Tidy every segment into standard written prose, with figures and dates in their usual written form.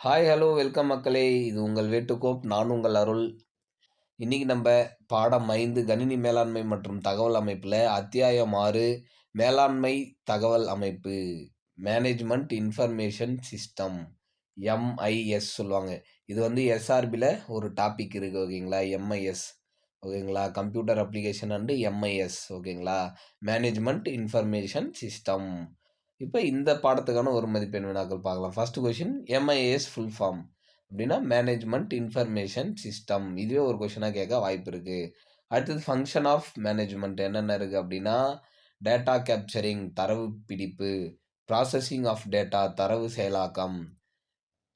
Hi, hello, welcome மக்களே! இது உங்கள் வேட்டுக்கோப். நான் உங்கள் அருள். இன்னைக்கு நம்ப பாடம் 5 கணினி மேலாண்மை மற்றும் தகவல் அமைப்புல அத்தியாயம் 6 மேலாண்மை தகவல் அமைப்பு. Management information system. எம்ஐஎஸ் சொல்லுவாங்க. இது வந்து எஸ்ஆர்பில ஒரு டாபிக் இருக்கு. ஓகேங்களா? எம்ஐஎஸ். ஓகேங்களா? Computer application and MIS. ஓகேங்களா? Management information system. இப்ப இந்த பாடத்துக்கான ஒரு மதிப்பெண் வினாக்கள் பார்க்கலாம். First question MIS full form அப்படின்னா மேனேஜ்மெண்ட் இன்ஃபர்மேஷன் சிஸ்டம். இதுவே ஒரு கொஸ்டினா கேட்க வாய்ப்பு இருக்கு. அடுத்தது ஃபங்க்ஷன் ஆஃப் மேனேஜ்மெண்ட் என்னென்ன இருக்கு அப்படின்னா டேட்டா கேப்சரிங் தரவு பிடிப்பு, ப்ராசஸிங் ஆஃப் டேட்டா தரவு செயலாக்கம்,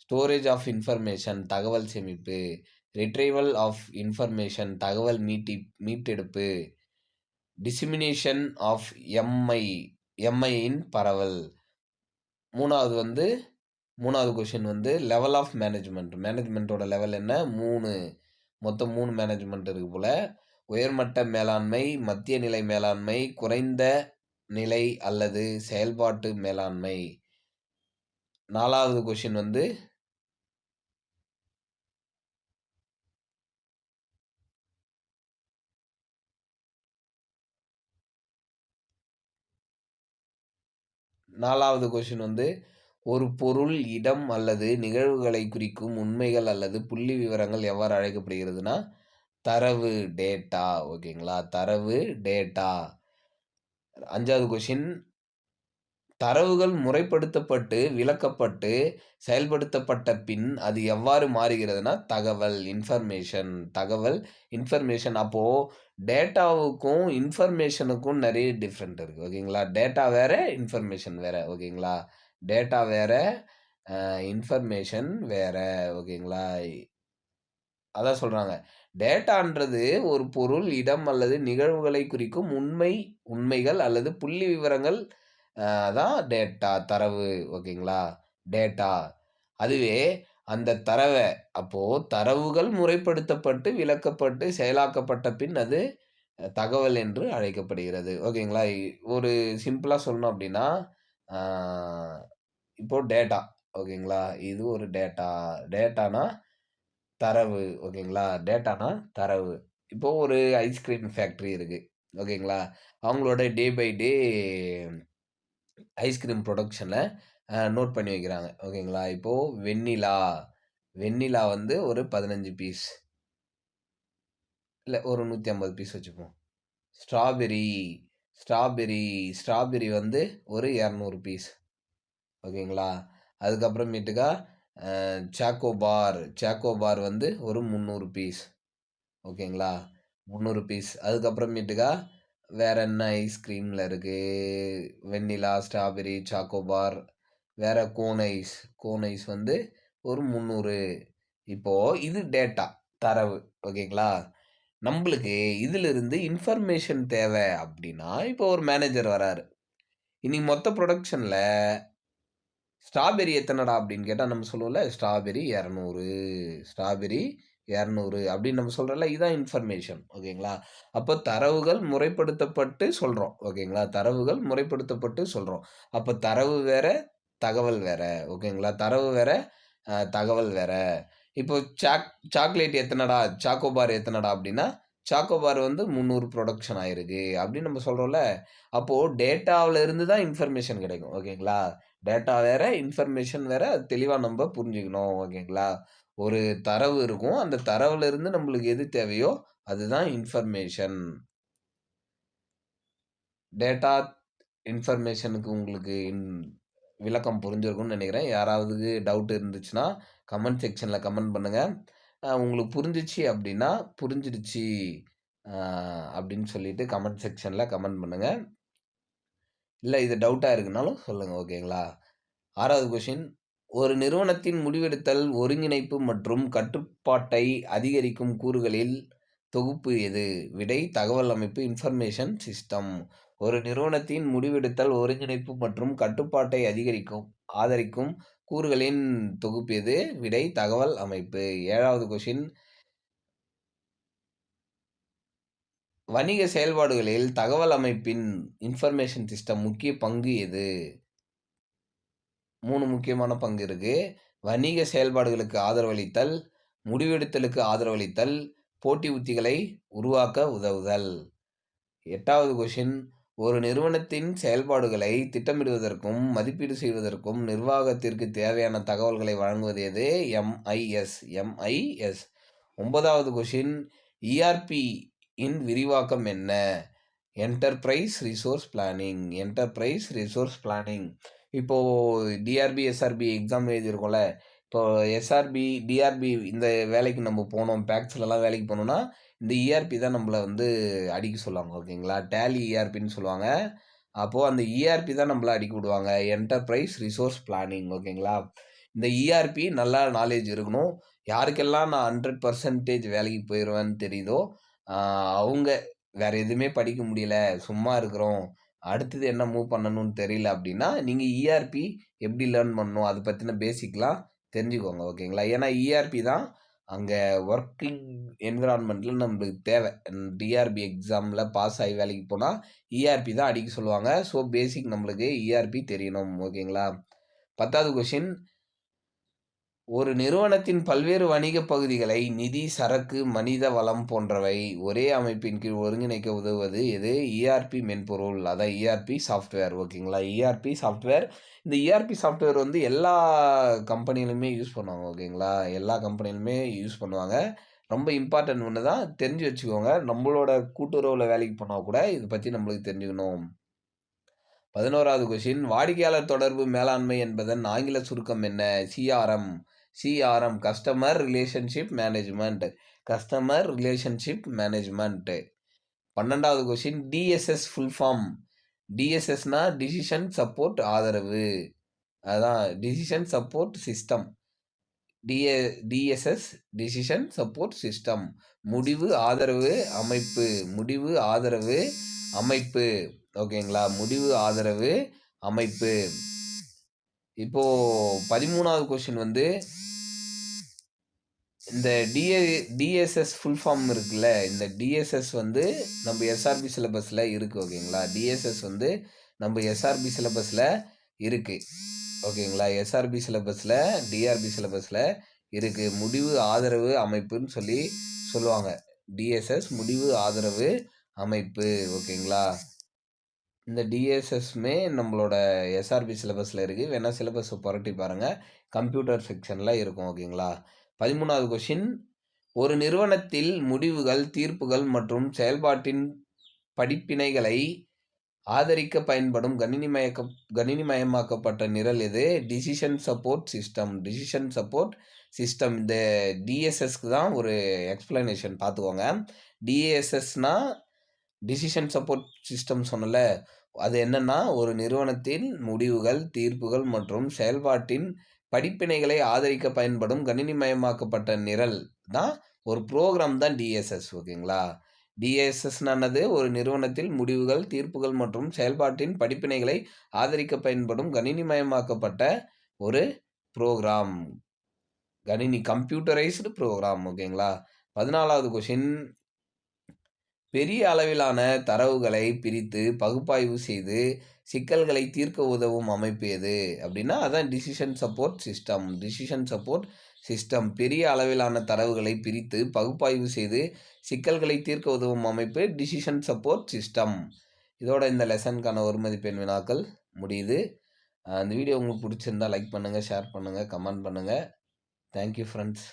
ஸ்டோரேஜ் ஆஃப் இன்ஃபர்மேஷன் தகவல் சேமிப்பு, ரிட்ரைவல் ஆஃப் இன்ஃபர்மேஷன் தகவல் மீட்டெடுப்பு, டிசிமினேஷன் ஆஃப் எம்ஐயின் பரவல். மூணாவது கொஸ்டின் வந்து லெவல் ஆஃப் மேனேஜ்மெண்ட்டோட லெவல் என்ன? 3. மொத்தம் 3 மேனேஜ்மெண்ட் இருக்கு போல. உயர்மட்ட மேலாண்மை, மத்திய நிலை மேலாண்மை, குறைந்த நிலை அல்லது செயல்பாட்டு மேலாண்மை. 4வது கொஸ்டின் வந்து ஒரு பொருள், இடம் அல்லது நிகழ்வுகளை குறிக்கும் உண்மைகள் அல்லது புள்ளி விவரங்கள் எவ்வாறு அழைக்கப்படுகிறதுனா தரவு, டேட்டா. ஓகேங்களா? தரவு, டேட்டா. 5வது கொஸ்டின் தரவுகள் முறைப்படுத்தப்பட்டு, விளக்கப்பட்டு, செயல்படுத்தப்பட்ட பின் அது எவ்வாறு மாறுகிறதுனா தகவல், இன்ஃபர்மேஷன். அப்போ டேட்டாவுக்கும், இன்ஃபர்மேஷனுக்கும் நெறைய டிஃபரெண்ட் இருக்கு. ஓகேங்களா? டேட்டா வேற, இன்ஃபர்மேஷன் வேற. ஓகேங்களா? டேட்டா வேற, இன்ஃபர்மேஷன் வேற. ஓகேங்களா? அதான் சொல்றாங்க. டேட்டான்றது ஒரு பொருள், இடம் அல்லது நிகழ்வுகளை குறிக்கும் உண்மைகள் அல்லது புள்ளி விவரங்கள். அதான் டேட்டா, தரவு. ஓகேங்களா? டேட்டா. அதுவே அந்த அப்போ தரவுகள் முறைப்படுத்தப்பட்டு, விளக்கப்பட்டு, செயலாக்கப்பட்ட பின் அது தகவல் என்று அழைக்கப்படுகிறது. ஓகேங்களா? ஒரு சிம்பிளா சொல்லணும் அப்டின்னா, ஆ இப்போ டேட்டா. ஓகேங்களா? இது ஒரு டேட்டா. டேட்டானா தரவு. ஓகேங்களா? டேட்டானா தரவு. இப்போ ஒரு ஐஸ்கிரீம் ஃபேக்டரி இருக்கு. ஓகேங்களா? அவங்களோட டே பை டே ஐஸ்கிரீம் புரொடக்ஷன நோட் பண்ணி வைக்கிறாங்க. ஓகேங்களா? இப்போ வெண்ணிலா வந்து ஒரு 15 பீஸ். இல்ல ஒரு 150 பீஸ் வச்சுப்போம். ஸ்ட்ராபெர்ரி ஸ்ட்ராபெர்ரி ஸ்ட்ராபெர்ரி வந்து ஒரு 200 பீஸ். ஓகேங்களா? அதுக்கப்புறமேட்டுக்கா சாக்கோபார் வந்து ஒரு 300 பீஸ். ஓகேங்களா? 300 பீஸ். அதுக்கப்புறமேட்டுக்கா வேற என்ன ஐஸ்கிரீம்ல இருக்கு? வெண்ணிலா, ஸ்ட்ராபெர்ரி, சாக்கோபார். வேற கோன் ஐஸ் வந்து ஒரு 300. இப்போ இது டேட்டா, தரவு. ஓகேங்களா? நம்பளுக்கு இதிலிருந்து இன்ஃபர்மேஷன் தேவை அப்டின்னா, இப்போ ஒரு மேனேஜர் வராரு. இன்னைக்கு மொத்த புரொடக்ஷன்ல ஸ்ட்ராபெர்ரி எத்தனடா அப்படின்னு கேட்டா நம்ம சொல்லுவோம்ல, ஸ்ட்ராபெர்ரி 200 அப்படின்னு நம்ம சொல்றோம்ல, இதான் இன்ஃபர்மேஷன். ஓகேங்களா? அப்போ தரவுகள் முறைப்படுத்தப்பட்டு சொல்றோம். ஓகேங்களா? தரவுகள் முறைப்படுத்தப்பட்டு சொல்றோம். அப்ப தரவு வேற, தகவல் வேற. ஓகேங்களா? தரவு வேற, தகவல் வேற. இப்போ சாக்லேட் எத்தனடா? சாக்கோபார் எத்தனடா? அப்படின்னா, சாக்கோபார் வந்து 300 புரொடக்ஷன் ஆயிருக்கு அப்படின்னு நம்ம சொல்றோம்ல. அப்போ டேட்டாவுல இருந்து தான் இன்ஃபர்மேஷன் கிடைக்கும். ஓகேங்களா? டேட்டா வேற, இன்ஃபர்மேஷன் வேற. அது தெளிவா நம்ப புரிஞ்சுக்கணும். ஓகேங்களா? ஒரு தரவு இருக்கும். அந்த தரவுல இருந்து நம்மளுக்கு எது தேவையோ அதுதான் இன்ஃபர்மேஷன். டேட்டா, இன்ஃபர்மேஷனுக்கு உங்களுக்கு விளக்கம் புரிஞ்சிருக்கும்னு நெனைக்கிறேன். யாராவது டவுட் இருந்துச்சுன்னா, கமெண்ட் செக்ஷன்ல கமெண்ட் பண்ணுங்க. உங்களுக்கு புரிஞ்சுச்சு அப்டின்னா, புரிஞ்சிடுச்சு அ அப்டின்னு சொல்லிட்டு கமெண்ட் செக்ஷன்ல கமெண்ட் பண்ணுங்க. இல்ல இது டவுட்டா இருக்குனாலும் சொல்லுங்க. ஓகேங்களா? 6வது கொஸ்டின் ஒரு நிறுவனத்தின் முடிவெடுத்தல், ஒருங்கிணைப்பு மற்றும் கட்டுப்பாட்டை அதிகரிக்கும் கூறுகளில் தொகுப்பு எது? விடை தகவல் அமைப்பு இன்ஃபர்மேஷன் சிஸ்டம். ஒரு நிறுவனத்தின் முடிவெடுத்தல், ஒருங்கிணைப்பு மற்றும் கட்டுப்பாட்டை ஆதரிக்கும் கூறுகளின் தொகுப்பு எது? விடை தகவல் அமைப்பு. 7வது கொஸ்டின் வணிக செயல்பாடுகளில் தகவல் அமைப்பின் இன்ஃபர்மேஷன் சிஸ்டம் முக்கிய பங்கு எது? 3 முக்கியமான பங்கு இருக்கு. வணிக செயல்பாடுகளுக்கு ஆதரவளித்தல், முடிவெடுத்தலுக்கு ஆதரவளித்தல், போட்டி உத்திகளை உருவாக்க உதவுதல். 8வது கொஸ்டின் ஒரு நிறுவனத்தின் செயல்பாடுகளை திட்டமிடுவதற்கும், மதிப்பீடு செய்வதற்கும் நிர்வாகத்திற்கு தேவையான தகவல்களை வழங்குவது எது? எம்ஐஎஸ். 9வது கொஸ்டின் இஆர்பி இன் விரிவாக்கம் என்ன? Enterprise resource planning. இப்போ டிஆர்பி, எஸ்ஆர்பி எக்ஸாம் எழுதியிருக்கோம்ல. இப்போ எஸ்ஆர்பி, டிஆர்பி இந்த வேலைக்கு நம்ம போனோம், பேக்ஸ்லலாம் வேலைக்கு போனோம்னா, இந்த இஆர்பி தான் நம்மள வந்து அடிக்க சொல்லுவாங்க. ஓகேங்களா? டேலி இஆர்பின்னு சொல்லுவாங்க. அப்போது அந்த இஆர்பி தான் நம்மள அடிக்க விடுவாங்க. Enterprise resource planning. ஓகேங்களா? இந்த இஆர்பி நல்லா நாலேஜ் இருக்கணும். யாருக்கெல்லாம் நான் 100% வேலைக்கு போயிடுவேன்னு தெரியுதோ, அவங்க வேற எதுவுமே படிக்க முடியல, சும்மா இருக்கிறோம், அடுத்தது என்ன மூவ் பண்ணணும்னு தெரியல அப்படின்னா, நீங்கள் இஆர்பி எப்படி லேர்ன் பண்ணணும் அதை பற்றின பேசிக்லாம் தெரிஞ்சுக்கோங்க. ஓகேங்களா? ஏன்னா இஆர்பி தான் அங்கே ஒர்க்கிங் என்விரான்மெண்ட்டில் நம்மளுக்கு தேவை. டிஆர்பி எக்ஸாமில் பாஸ் ஆகி வேலைக்கு போனால் இஆர்பி தான் அடிக்க சொல்லுவாங்க. ஸோ பேசிக் நம்மளுக்கு இஆர்பி தெரியணும். ஓகேங்களா? 10வது கொஷின் ஒரு நிறுவனத்தின் பல்வேறு வணிக பகுதிகளை நிதி, சரக்கு, மனித வளம் போன்றவை ஒரே அமைப்பின் கீழ் ஒருங்கிணைக்க உதவுவது எது? இஆர்பி மென்பொருள். அதான் இஆர்பி சாஃப்ட்வேர். ஓகேங்களா? ERP software. இந்த இஆர்பி சாஃப்ட்வேர் வந்து எல்லா கம்பெனிலுமே யூஸ் பண்ணுவாங்க. ஓகேங்களா? எல்லா கம்பெனிலுமே யூஸ் பண்ணுவாங்க. ரொம்ப இம்பார்ட்டன்ட் ஒன்று தான், தெரிஞ்சு வச்சுக்கோங்க. நம்மளோட கூட்டுறவில் வேலைக்கு போனால் கூட இதை பற்றி நம்மளுக்கு தெரிஞ்சுக்கணும். 11வது கொஸ்டின் வாடிக்கையாளர் தொடர்பு மேலாண்மை என்பதன் ஆங்கில சுருக்கம் என்ன? CRM customer relationship management. 12வது கொஸ்டின் டிஎஸ்எஸ் ஃபுல் ஃபார்ம். டிஎஸ்எஸ்னா டிசிஷன் சப்போர்ட் ஆதரவு, அதான் decision support system. DSS decision support system. முடிவு ஆதரவு அமைப்பு. ஓகேங்களா? முடிவு ஆதரவு அமைப்பு. இப்போ 13வது கொஸ்டின் வந்து இந்த டிஎஸ்எஸ் ஃபுல் ஃபார்ம் இருக்குல்ல, இந்த டிஎஸ்எஸ் வந்து நம்ம எஸ்ஆர்பி சிலபஸில் இருக்குது. ஓகேங்களா? டிஎஸ்எஸ் வந்து நம்ம எஸ்ஆர்பி சிலபஸில் இருக்குது. ஓகேங்களா? எஸ்ஆர்பி சிலபஸில், டிஆர்பி சிலபஸில் இருக்குது. முடிவு ஆதரவு அமைப்புன்னு சொல்லுவாங்க. டிஎஸ்எஸ் முடிவு ஆதரவு அமைப்பு. ஓகேங்களா? இந்த டிஎஸ்எஸ்மே நம்மளோட எஸ்ஆர்பி சிலபஸில் இருக்குது. வேணால் சிலபஸை புரட்டி பாருங்கள், கம்ப்யூட்டர் செக்ஷனில் இருக்கும். ஓகேங்களா? 13வது கொஷின் ஒரு நிறுவனத்தில் முடிவுகள், தீர்ப்புகள் மற்றும் செயல்பாட்டின் படிப்பினைகளை ஆதரிக்க பயன்படும் கணினிமயமாக்கப்பட்ட நிரல் எது? Decision support system. இந்த டிஎஸ்எஸ்க்கு தான் ஒரு எக்ஸ்பிளனேஷன் பார்த்துக்கோங்க. டிஎஸ்எஸ்னா டிசிஷன் சப்போர்ட் சிஸ்டம் சொன்னல, அது என்னன்னா ஒரு நிறுவனத்தின் முடிவுகள், தீர்ப்புகள் மற்றும் செயல்பாட்டின் படிப்பினைகளை ஆதரிக்க பயன்படும் கணினிமயமாக்கப்பட்ட நிரல் தான், ஒரு ப்ரோக்ராம் தான் டிஎஸ்எஸ். ஓகேங்களா? டிஎஸ்எஸ்னானது ஒரு நிறுவனத்தில் முடிவுகள், தீர்ப்புகள் மற்றும் செயல்பாட்டின் படிப்பினைகளை ஆதரிக்க பயன்படும் கணினிமயமாக்கப்பட்ட ஒரு ப்ரோக்ராம். Computerised program. ஓகேங்களா? 14வது கொஷின் பெரிய அளவிலான தரவுகளை பிரித்து பகுப்பாய்வு செய்து சிக்கல்களை தீர்க்க உதவும் அமைப்பு எது அப்படின்னா, அதான் டிசிஷன் சப்போர்ட் சிஸ்டம். பெரிய அளவிலான தரவுகளை பிரித்து பகுப்பாய்வு செய்து சிக்கல்களை தீர்க்க உதவும் அமைப்பு டிசிஷன் சப்போர்ட் சிஸ்டம். இதோட இந்த லெசனுக்கான ஒரு மதிப்பெண் வினாக்கள் முடியுது. இந்த வீடியோ உங்களுக்கு பிடிச்சிருந்தா லைக் பண்ணுங்கள், ஷேர் பண்ணுங்கள், கமெண்ட் பண்ணுங்கள். Thank you friends.